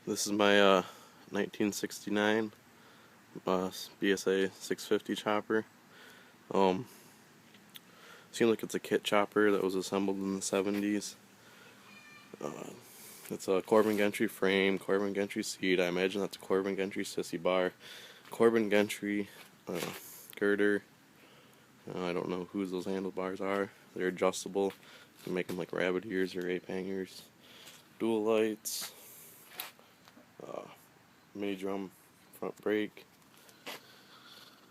This is my 1969 BSA 650 chopper. Seems like it's a kit chopper that was assembled in the 70s. It's a Corbin Gentry frame, Corbin Gentry seat. I imagine that's a Corbin Gentry sissy bar, Corbin Gentry girder. I don't know whose those handlebars are. They're adjustable. You can make them like rabbit ears or ape hangers. Dual lights. Mini drum front brake.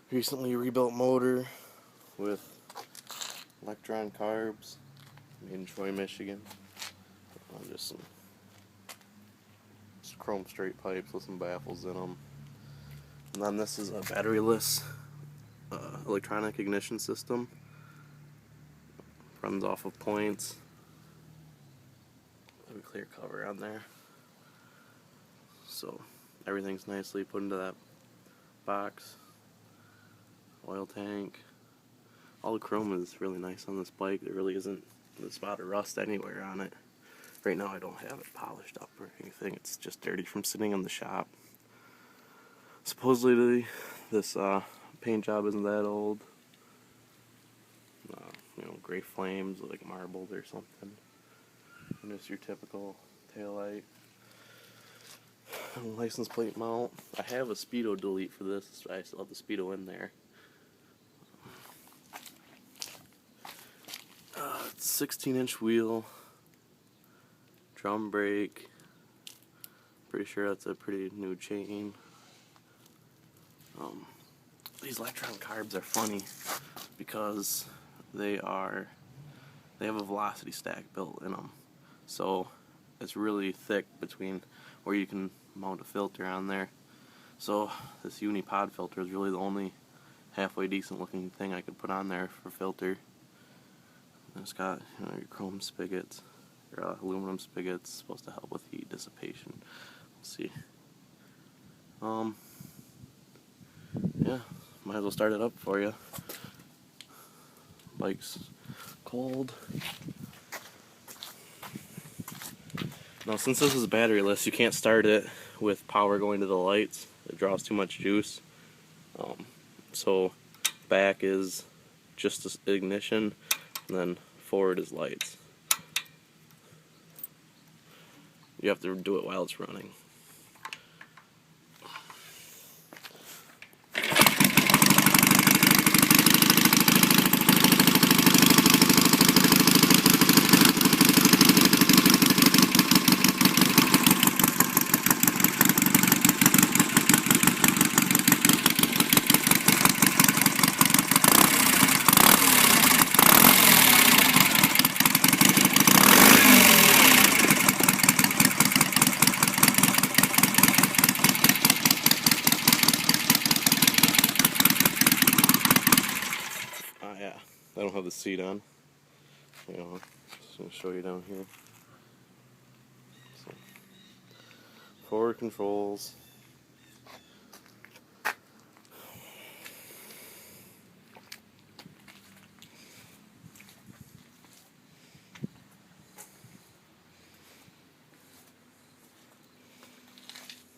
Recently rebuilt motor with electron carbs. Made in Troy, Michigan. Just some chrome straight pipes with some baffles in them. And then this is a batteryless electronic ignition system. Runs off of points. Have a clear cover on there. So everything's nicely put into that box. Oil tank. All the chrome is really nice on this bike. There really isn't a spot of rust anywhere on it. Right now I don't have it polished up or anything. It's just dirty from sitting in the shop. Supposedly this paint job isn't that old. Gray flames like marbled or something. And just your typical taillight. License plate mount. I have a speedo delete for this, so I still have the speedo in there. It's 16-inch wheel. Drum brake. Pretty sure that's a pretty new chain. These electron carbs are funny because they have a velocity stack built in them, so it's really thick between where you can mount a filter on there. So this unipod filter is really the only halfway decent looking thing I could put on there for filter. And it's got your chrome spigots, your aluminum spigots, supposed to help with heat dissipation. Let's see. Yeah, might as well start it up for you. Bike's cold. Now, since this is batteryless, you can't start it with power going to the lights. It draws too much juice. So back is just ignition, and then forward is lights. You have to do it while it's running. Yeah, I don't have the seat on. Just gonna show you down here. So, forward controls.